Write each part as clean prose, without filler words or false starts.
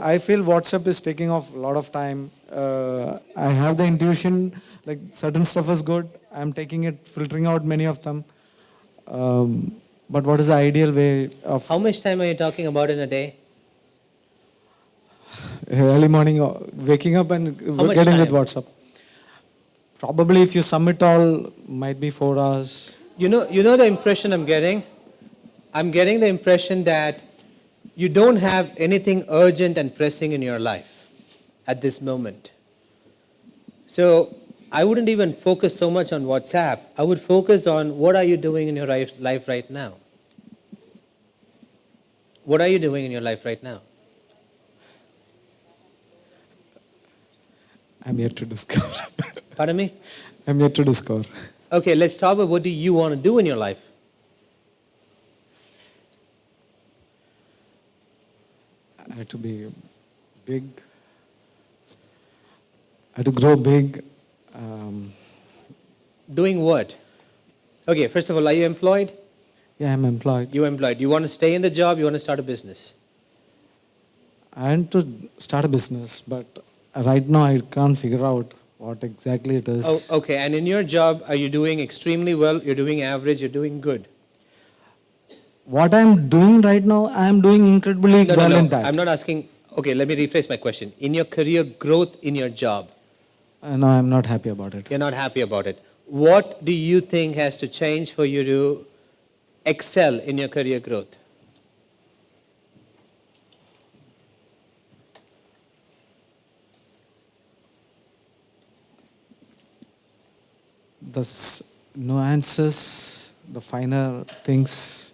I feel WhatsApp is taking off a lot of time. I have the intuition, like certain stuff is good. I'm taking it, filtering out many of them. But what is the ideal way of How much time are you talking about in a day? early morning, waking up and much getting with time? WhatsApp? Probably if you sum it all, might be 4 hours. You know the impression I'm getting? I'm getting the impression that you don't have anything urgent and pressing in your life at this moment. So I wouldn't even focus so much on WhatsApp. I would focus on what are you doing in your life right now? What are you doing in your life right now? I'm yet to discover. Pardon me? I'm yet to discover. Okay, let's talk about what do you want to do in your life? I had to be big. I had to grow big. Doing what? Okay, first of all, are you employed? Yeah, I'm employed. You're employed. You want to stay in the job, you want to start a business. I want to start a business, but right now I can't figure out what exactly it is. Oh, okay, and in your job, are you doing extremely well? You're doing average, you're doing good? What I'm doing right now, I'm doing incredibly well in that. I'm not asking, okay, let me rephrase my question. In your career growth in your job, No, I'm not happy about it. you're not happy about it. What do you think has to change for you to excel in your career growth? The nuances, the finer things,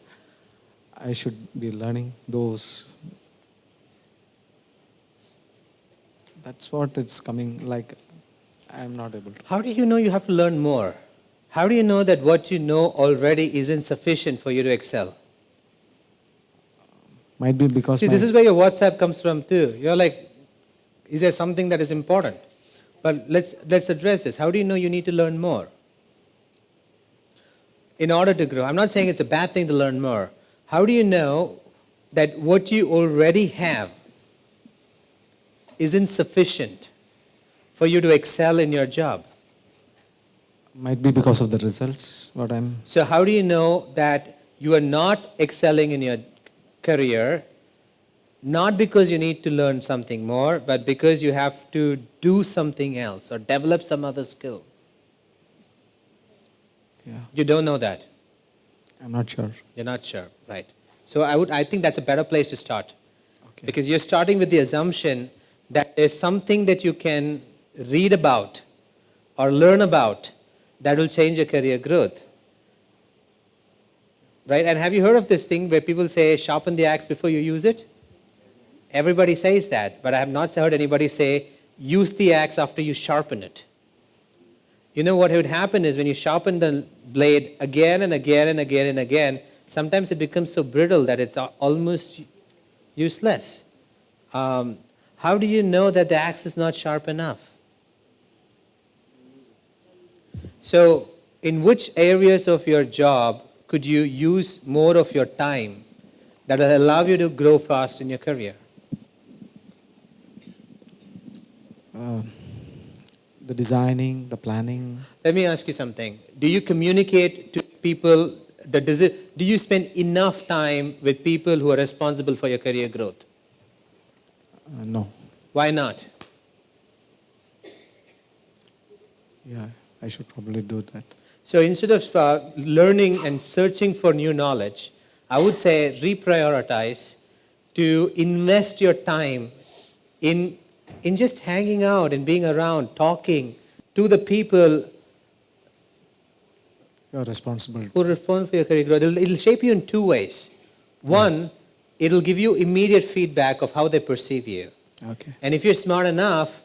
I should be learning those. That's what it's coming like. I'm not able to. How do you know you have to learn more? How do you know that what you know already isn't sufficient for you to excel? Might be because See, this is where your WhatsApp comes from too. You're like, is there something that is important? But let's address this. How do you know you need to learn more? In order to grow. I'm not saying it's a bad thing to learn more. How do you know that what you already have isn't sufficient for you to excel in your job? might be because of the results. What I'm So how do you know that you are not excelling in your career, not because you need to learn something more, but because you have to do something else or develop some other skill? yeah, You don't know that. I'm not sure. You're not sure, right? So I think that's a better place to start. Okay. Because you're starting with the assumption that there's something that you can read about or learn about that will change your career growth. Right? And have you heard of this thing where people say, sharpen the axe before you use it? Everybody says that, but I have not heard anybody say, use the axe after you sharpen it. You know what would happen is when you sharpen the blade again and again and again and again, sometimes it becomes so brittle that it's almost useless. How do you know that the axe is not sharp enough? So, in which areas of your job could you use more of your time that will allow you to grow fast in your career? The designing, the planning. Let me ask you something. Do you communicate to people, do you spend enough time with people who are responsible for your career growth? No. Why not? Yeah, I should probably do that. So instead of learning and searching for new knowledge, I would say reprioritize to invest your time in just hanging out and being around, talking to the people You're responsible. who are responsible for your career growth. It'll shape you in two ways. One, it'll give you immediate feedback of how they perceive you. Okay. And if you're smart enough,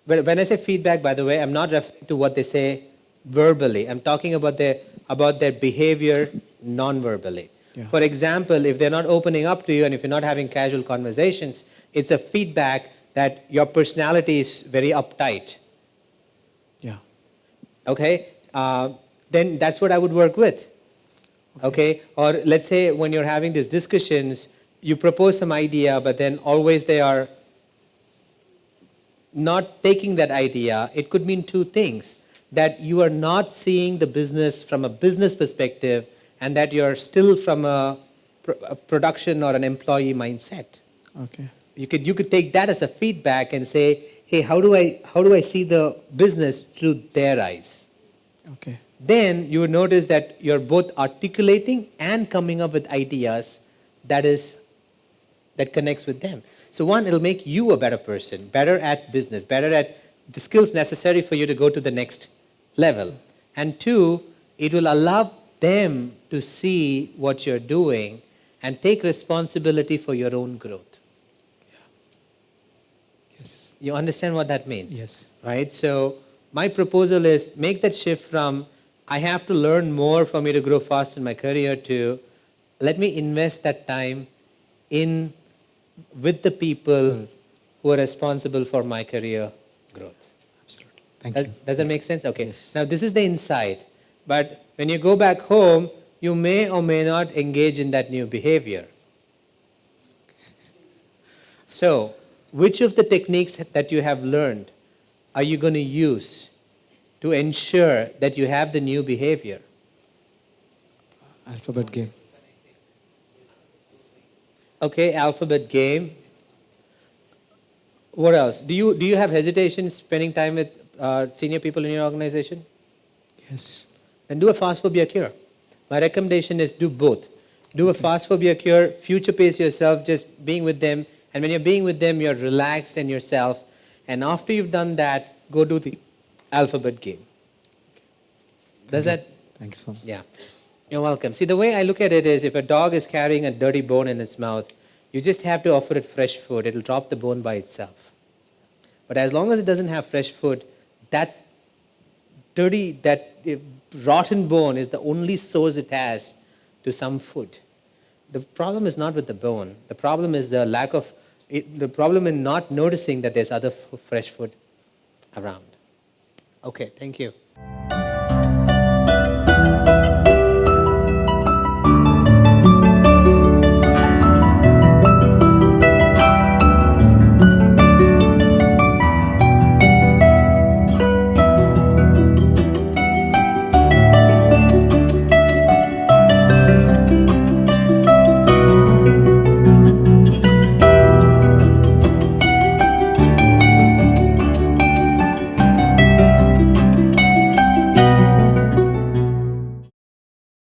when I say feedback, by the way, I'm not referring to what they say verbally. I'm talking about their behavior non-verbally. Yeah. For example, if they're not opening up to you and if you're not having casual conversations, it's a feedback that your personality is very uptight. Yeah. Okay? Then that's what I would work with. Okay? Or let's say when you're having these discussions, you propose some idea, but then always they are not taking that idea, it could mean two things. That you are not seeing the business from a business perspective, and that you're still from a production or an employee mindset. Okay. You could take that as a feedback and say, hey, how do I see the business through their eyes? Okay. Then you would notice that you're both articulating and coming up with ideas that connects with them. So one, it'll make you a better person, better at business, better at the skills necessary for you to go to the next level. And two, it will allow them to see what you're doing and take responsibility for your own growth. Yes. You understand what that means? Yes. Right? So my proposal is make that shift from I have to learn more for me to grow fast in my career to let me invest that time with the people who are responsible for my career growth. Absolutely. Thank you. Does that make sense? Okay. Yes. Now this is the inside. But when you go back home, you may or may not engage in that new behavior. So, which of the techniques that you have learned are you going to use to ensure that you have the new behavior? Alphabet game. Okay, alphabet game. What else? Do you have hesitation spending time with senior people in your organization? Yes. Then do a fast phobia cure. My recommendation is do both. Do a fast phobia cure, future pace yourself, just being with them. And when you're being with them, you're relaxed and yourself. And after you've done that, go do the alphabet game. Does that? Thanks so much. Yeah. You're welcome. See, the way I look at it is if a dog is carrying a dirty bone in its mouth, you just have to offer it fresh food. It'll drop the bone by itself. But as long as it doesn't have fresh food, that rotten bone is the only source it has to some food. The problem is not with the bone. The problem is the problem in not noticing that there's other fresh food around. Okay, thank you.